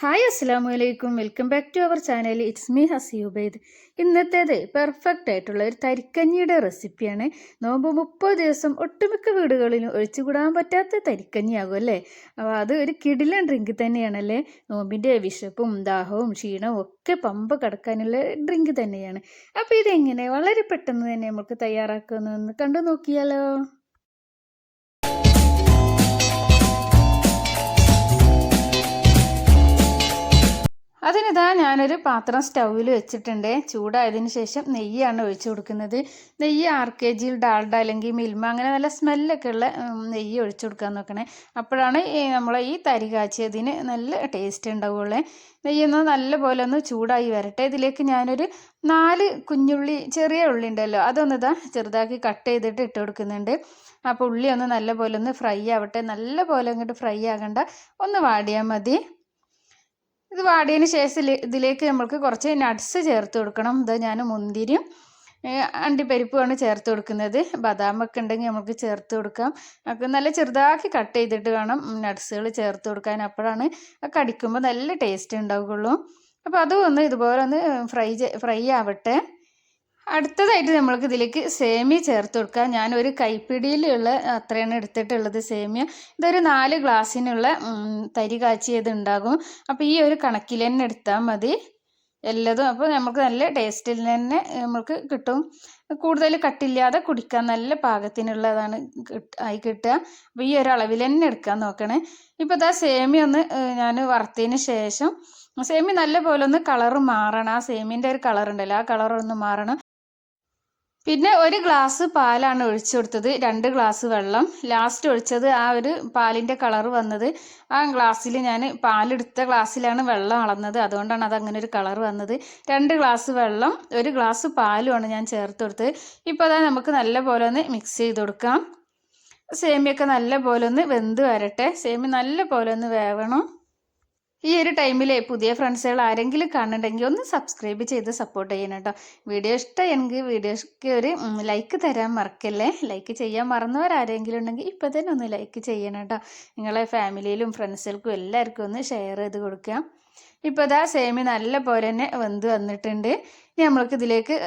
Hi അസ്സലാമു അലൈക്കും. Welcome back to our channel. It's me Hasiubaid. ഇന്നത്തേത് പെർഫെക്റ്റ് ആയിട്ടുള്ള ഒരു തരിക്കഞ്ഞിയുടെ റെസിപ്പിയാണ്. നോമ്പ് 30 ദിവസം ഒട്ടുമിക്ക വീടുകളിലും ഒഴിച്ചുകൂടാൻ പറ്റാത്ത തരിക്കഞ്ഞിയാകും അല്ലേ. അപ്പോൾ അത് ഒരു കിടിലൻ ഡ്രിങ്ക് തന്നെയാണല്ലേ. നോമ്പിൻ്റെ വിശപ്പും ദാഹവും ക്ഷീണവും ഒക്കെ പമ്പ കടക്കാനുള്ള ഡ്രിങ്ക് തന്നെയാണ്. അപ്പോൾ ഇതെങ്ങനെ വളരെ പെട്ടെന്ന് തന്നെ നമുക്ക് തയ്യാറാക്കുന്നതെന്ന് കണ്ടു നോക്കിയാലോ. അതിനിതാ ഞാനൊരു പാത്രം സ്റ്റൗവിൽ വെച്ചിട്ടുണ്ട്. ചൂടായതിനു ശേഷം നെയ്യാണ് ഒഴിച്ചു കൊടുക്കുന്നത്. നെയ്യ് RKG ഡാൽഡ അല്ലെങ്കിൽ മിൽമ അങ്ങനെ നല്ല സ്മെല്ലൊക്കെ ഉള്ള നെയ്യ് ഒഴിച്ചു കൊടുക്കാൻ നോക്കണേ. അപ്പോഴാണ് നമ്മളെ ഈ തരി കാച്ചിയതിന് നല്ല ടേസ്റ്റ് ഉണ്ടാവുള്ളൂ. നെയ്യൊന്ന് നല്ല പോലെ ഒന്ന് ചൂടായി വരട്ടെ. ഇതിലേക്ക് ഞാനൊരു 4 കുഞ്ഞുള്ളി, ചെറിയ ഉള്ളി ഉണ്ടല്ലോ, അതൊന്നിതാ ചെറുതാക്കി കട്ട് ചെയ്തിട്ട് ഇട്ട് കൊടുക്കുന്നുണ്ട്. അപ്പോൾ ഉള്ളി ഒന്ന് നല്ല പോലെ ഒന്ന് ഫ്രൈ ആവട്ടെ. നല്ല പോലെ അങ്ങോട്ട് ഫ്രൈ ആകണ്ട, ഒന്ന് വാടിയാൽ മതി. ഇത് വാടിയതിന് ശേഷം ഇതിലേക്ക് നമ്മൾക്ക് കുറച്ച് നട്ട്സ് ചേർത്ത് കൊടുക്കണം. ഇത് ഞാൻ മുന്തിരിയും അണ്ടിപ്പരിപ്പുമാണ് ചേർത്ത് കൊടുക്കുന്നത്. ബദാമൊക്കെ ഉണ്ടെങ്കിൽ നമുക്ക് ചേർത്ത് കൊടുക്കാം. ഒക്കെ നല്ല ചെറുതാക്കി കട്ട് ചെയ്തിട്ട് വേണം നട്ട്സുകൾ ചേർത്ത് കൊടുക്കാൻ. അപ്പോഴാണ് കടിക്കുമ്പോൾ നല്ല ടേസ്റ്റ് ഉണ്ടാവുകയുള്ളൂ. അപ്പോൾ അതും ഒന്ന് ഇതുപോലെ ഒന്ന് ഫ്രൈ ആവട്ടെ. അടുത്തതായിട്ട് നമ്മൾക്ക് ഇതിലേക്ക് സേമിയ ചേർത്ത് കൊടുക്കാം. ഞാനൊരു കൈപ്പിടിയിലുള്ള അത്രയാണ് എടുത്തിട്ടുള്ളത് സേമിയ. ഇതൊരു 4 ഗ്ലാസ്സിനുള്ള തരി കാച്ചിയത് ഉണ്ടാകും. അപ്പോൾ ഈ ഒരു കണക്കിൽ തന്നെ എടുത്താൽ മതി എല്ലതും. അപ്പോൾ നമുക്ക് നല്ല ടേസ്റ്റിൽ തന്നെ നമുക്ക് കിട്ടും. കൂടുതൽ കട്ടില്ലാതെ കുടിക്കാൻ നല്ല പാകത്തിനുള്ളതാണ് ആയി കിട്ടുക. അപ്പോൾ ഈ ഒരു അളവിൽ തന്നെ എടുക്കാൻ നോക്കണേ. ഇപ്പോൾ ഇതാ സേമിയ ഒന്ന് ഞാൻ വറുത്തതിന് ശേഷം സേമിയ നല്ല പോലെ ഒന്ന് കളറ് മാറണം. ആ സേമിയൻ്റെ ഒരു കളർ ഉണ്ടല്ലോ, ആ കളറൊന്ന് മാറണം. പിന്നെ 1 ഗ്ലാസ് പാലാണ് ഒഴിച്ചു കൊടുത്തത്, 2 ഗ്ലാസ് വെള്ളം. ലാസ്റ്റ് ഒഴിച്ചത് ആ ഒരു പാലിൻ്റെ കളർ വന്നത് ആ ഗ്ലാസ്സിൽ, ഞാൻ പാലെടുത്ത ഗ്ലാസ്സിലാണ് വെള്ളം അളന്നത്, അതുകൊണ്ടാണ് അതങ്ങനെ ഒരു കളർ വന്നത്. 2 ഗ്ലാസ് വെള്ളം 1 ഗ്ലാസ് പാലുമാണ് ഞാൻ ചേർത്ത് കൊടുത്തത്. ഇപ്പോൾ അതാ നമുക്ക് നല്ല പോലെ ഒന്ന് മിക്സ് ചെയ്ത് കൊടുക്കാം. സേമിയൊക്കെ നല്ല പോലെ ഒന്ന് വെന്ത് വരട്ടെ. സേമിയ നല്ല പോലെ ഒന്ന് വേവണം. ഈ ഒരു ടൈമിലെ പുതിയ ഫ്രണ്ട്സുകൾ ആരെങ്കിലും കാണുന്നുണ്ടെങ്കിൽ ഒന്ന് സബ്സ്ക്രൈബ് ചെയ്ത് സപ്പോർട്ട് ചെയ്യണം കേട്ടോ. വീഡിയോ ഇഷ്ടമെങ്കിൽ വീഡിയോക്ക് ഒരു ലൈക്ക് തരാൻ മറക്കല്ലേ. ലൈക്ക് ചെയ്യാൻ മറന്നവരാരെങ്കിലും ഉണ്ടെങ്കിൽ ഇപ്പോൾ തന്നെ ഒന്ന് ലൈക്ക് ചെയ്യണം കേട്ടോ. നിങ്ങളെ ഫാമിലിയിലും ഫ്രണ്ട്സുകൾക്കും എല്ലാവർക്കും ഒന്ന് ഷെയർ ചെയ്ത് കൊടുക്കുക. ഇപ്പോൾ ഇതാ സേമിയ നല്ല പോലെ തന്നെ വെന്ത് വന്നിട്ടുണ്ട്. ഇനി നമ്മൾക്ക് ഇതിലേക്ക്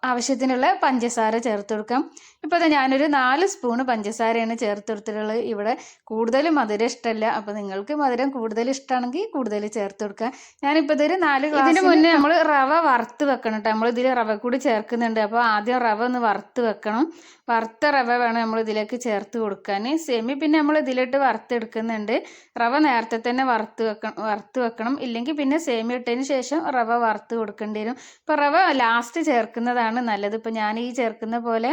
ആവശ്യത്തിനുള്ള പഞ്ചസാര ചേർത്ത് കൊടുക്കാം. ഇപ്പോൾ അത് ഞാനൊരു 4 സ്പൂണ് പഞ്ചസാരയാണ് ചേർത്ത് കൊടുത്തിട്ടുള്ളത്. ഇവിടെ കൂടുതൽ മധുരം ഇഷ്ടമല്ല, അപ്പോൾ നിങ്ങൾക്ക് മധുരം കൂടുതൽ ഇഷ്ടമാണെങ്കിൽ കൂടുതൽ ചേർത്ത് കൊടുക്കുക. ഞാനിപ്പോൾ ഇതൊരു 4 ഗ്ലാസ്. ഇതിന് മുന്നേ നമ്മൾ റവ വറുത്ത് വെക്കണം കേട്ടോ. നമ്മൾ ഇതിൽ റവ കൂടി ചേർക്കുന്നുണ്ട്. അപ്പോൾ ആദ്യം റവ ഒന്ന് വറുത്ത് വെക്കണം. വറുത്ത റവ വേണം നമ്മൾ ഇതിലേക്ക് ചേർത്ത് കൊടുക്കാൻ. സേമിയ പിന്നെ നമ്മൾ ഇതിലിട്ട് വറുത്തെടുക്കുന്നുണ്ട്. റവ നേരത്തെ തന്നെ വറുത്ത് വെക്കണം. ഇല്ലെങ്കിൽ പിന്നെ സേമിയ ഇട്ടതിന് ശേഷം റവ വറുത്ത് കൊടുക്കേണ്ടി വരും. ഇപ്പോൾ റവ ലാസ്റ്റ് ചേർക്കുന്നതാണ് നല്ലത്. ഇപ്പോൾ ഞാൻ ഈ ചേർക്കുന്ന പോലെ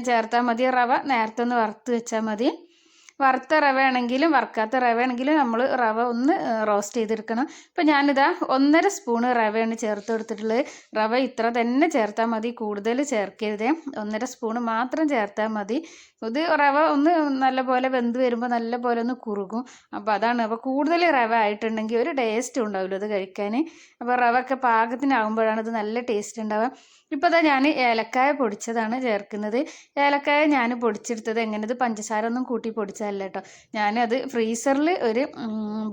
ചേർത്താൽ മതി. റവ നേരത്തെ ഒന്ന് വറുത്ത് വെച്ചാൽ മതി. വറുത്ത റവ ആണെങ്കിലും വറുക്കാത്ത റവ ആണെങ്കിലും നമ്മൾ റവ ഒന്ന് റോസ്റ്റ് ചെയ്തെടുക്കണം. ഇപ്പം ഞാനിതാ 1.5 സ്പൂണ് റവയാണ് ചേർത്ത് കൊടുത്തിട്ടുള്ളത്. റവ ഇത്ര തന്നെ ചേർത്താൽ മതി, കൂടുതൽ ചേർക്കരുത്. 1.5 സ്പൂണ് മാത്രം ചേർത്താൽ മതി. ഇത് റവ ഒന്ന് നല്ലപോലെ വെന്ത് വരുമ്പോൾ നല്ലപോലെ ഒന്ന് കുറുകും. അപ്പോൾ അതാണ്. അപ്പോൾ കൂടുതൽ റവ ആയിട്ടുണ്ടെങ്കിൽ ഒരു ടേസ്റ്റ് ഉണ്ടാവില്ല അത് കഴിക്കാൻ. അപ്പോൾ റവ ഒക്കെ പാകത്തിനാകുമ്പോഴാണ് ഇത് നല്ല ടേസ്റ്റ് ഉണ്ടാവുക. ഇപ്പോൾ അതാ ഞാൻ ഏലക്കായ പൊടിച്ചതാണ് ചേർക്കുന്നത്. ഏലക്കായ ഞാൻ പൊടിച്ചെടുത്തത് എങ്ങനെ, ഇത് പഞ്ചസാര ഒന്നും കൂട്ടി പൊടിച്ചതല്ല കേട്ടോ. ഞാനത് ഫ്രീസറിൽ ഒരു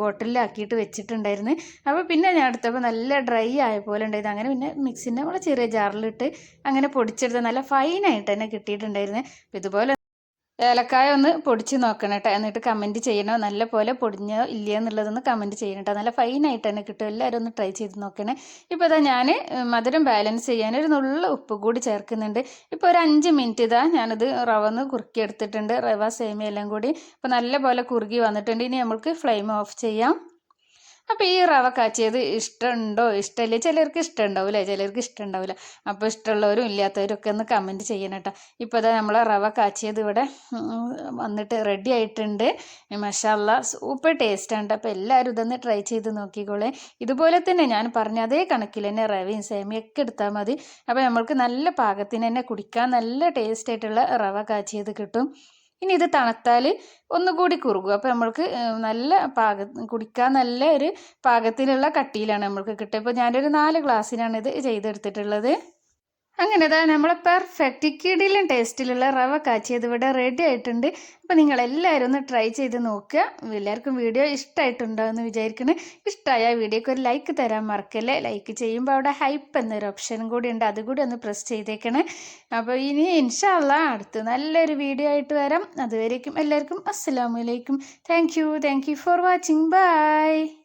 ബോട്ടിലാക്കിയിട്ട് വെച്ചിട്ടുണ്ടായിരുന്നു. അപ്പോൾ പിന്നെ ഞാൻ എടുത്തപ്പോൾ നല്ല ഡ്രൈ ആയ പോലെ ഉണ്ടായിരുന്നു. അങ്ങനെ പിന്നെ മിക്സിൻ്റെ നമ്മളെ ചെറിയ ജാറിലിട്ട് അങ്ങനെ പൊടിച്ചെടുത്ത് നല്ല ഫൈനായിട്ട് തന്നെ കിട്ടിയിട്ടുണ്ടായിരുന്നു. ഇതുപോലെ ഏലക്കായ ഒന്ന് പൊടിച്ച് നോക്കണം കേട്ടോ. എന്നിട്ട് കമൻറ്റ് ചെയ്യണം, നല്ല പോലെ പൊടിഞ്ഞോ ഇല്ല എന്നുള്ളതൊന്ന് കമൻറ്റ് ചെയ്യണം കേട്ടോ. നല്ല ഫൈനായിട്ട് തന്നെ കിട്ടും. എല്ലാവരും ഒന്ന് ട്രൈ ചെയ്ത് നോക്കണേ. ഇപ്പോൾ ഇതാ ഞാൻ മധുരം ബാലൻസ് ചെയ്യാൻ ഒരു നുള്ള ഉപ്പ് കൂടി ചേർക്കുന്നുണ്ട്. ഇപ്പോൾ ഒരു 5 മിനിറ്റ് ഇതാ ഞാനത് റവ ഒന്ന് കുറുക്കി എടുത്തിട്ടുണ്ട്. റവ സേമിയ എല്ലാം കൂടി ഇപ്പോൾ നല്ല പോലെ കുറുകി വന്നിട്ടുണ്ട്. ഇനി നമുക്ക് ഫ്ലെയിം ഓഫ് ചെയ്യാം. അപ്പോൾ ഈ റവ കാച്ചിയത് ഇഷ്ടമുണ്ടോ ഇഷ്ടമില്ലേ, ചിലർക്ക് ഇഷ്ടമുണ്ടാവില്ലേ, ചിലർക്ക് ഇഷ്ടമുണ്ടാവില്ല. അപ്പോൾ ഇഷ്ടമുള്ളവരും ഇല്ലാത്തവരും ഒക്കെ ഒന്ന് കമൻറ്റ് ചെയ്യണം കേട്ടോ. ഇപ്പോൾ അതാ നമ്മൾ റവ കാച്ചിയത് ഇവിടെ വന്നിട്ട് റെഡി ആയിട്ടുണ്ട്. മാഷാഅല്ലാ സൂപ്പർ ടേസ്റ്റാണ് കേട്ടോ. അപ്പോൾ എല്ലാവരും ഇതൊന്ന് ട്രൈ ചെയ്ത് നോക്കിക്കോളേ. ഇതുപോലെ തന്നെ ഞാൻ പറഞ്ഞ അതേ കണക്കിൽ തന്നെ റവയും സേമിയൊക്കെ എടുത്താൽ മതി. അപ്പോൾ നമ്മൾക്ക് നല്ല പാകത്തിന് തന്നെ കുടിക്കാൻ നല്ല ടേസ്റ്റ് ആയിട്ടുള്ള റവ കാച്ചിയത് കിട്ടും. ഇനി ഇത് തണുത്താൽ ഒന്നുകൂടി കുറുകും. അപ്പോൾ നമ്മൾക്ക് നല്ല കുടിക്കാൻ നല്ല ഒരു പാകത്തിലുള്ള കട്ടിയിലാണ് നമ്മൾക്ക് കിട്ടുക. ഇപ്പോൾ ഞാനൊരു 4 ഗ്ലാസ്സിനാണ് ഇത് ചെയ്തെടുത്തിട്ടുള്ളത്. അങ്ങനെ അതാ നമ്മളെ പെർഫെക്റ്റ് കിടിലും ടേസ്റ്റിലുള്ള റവ കാച്ചിയത് ഇവിടെ റെഡി ആയിട്ടുണ്ട്. അപ്പോൾ നിങ്ങളെല്ലാവരും ഒന്ന് ട്രൈ ചെയ്ത് നോക്കുക. എല്ലാവർക്കും വീഡിയോ ഇഷ്ടമായിട്ടുണ്ടാവുമെന്ന് വിചാരിക്കണേ. ഇഷ്ടമായ വീഡിയോക്ക് ഒരു ലൈക്ക് തരാൻ മറക്കല്ലേ. ലൈക്ക് ചെയ്യുമ്പോൾ അവിടെ ഹൈപ്പ് എന്നൊരു ഓപ്ഷനും കൂടി ഉണ്ട്, അതുകൂടി ഒന്ന് പ്രസ് ചെയ്തേക്കണേ. അപ്പോൾ ഇനി ഇൻഷാ അല്ലാഹ് അടുത്ത് നല്ലൊരു വീഡിയോ ആയിട്ട് വരാം. അതുവരേക്കും എല്ലാവർക്കും അസ്സലാമു അലൈക്കും. Thank you for watching. By.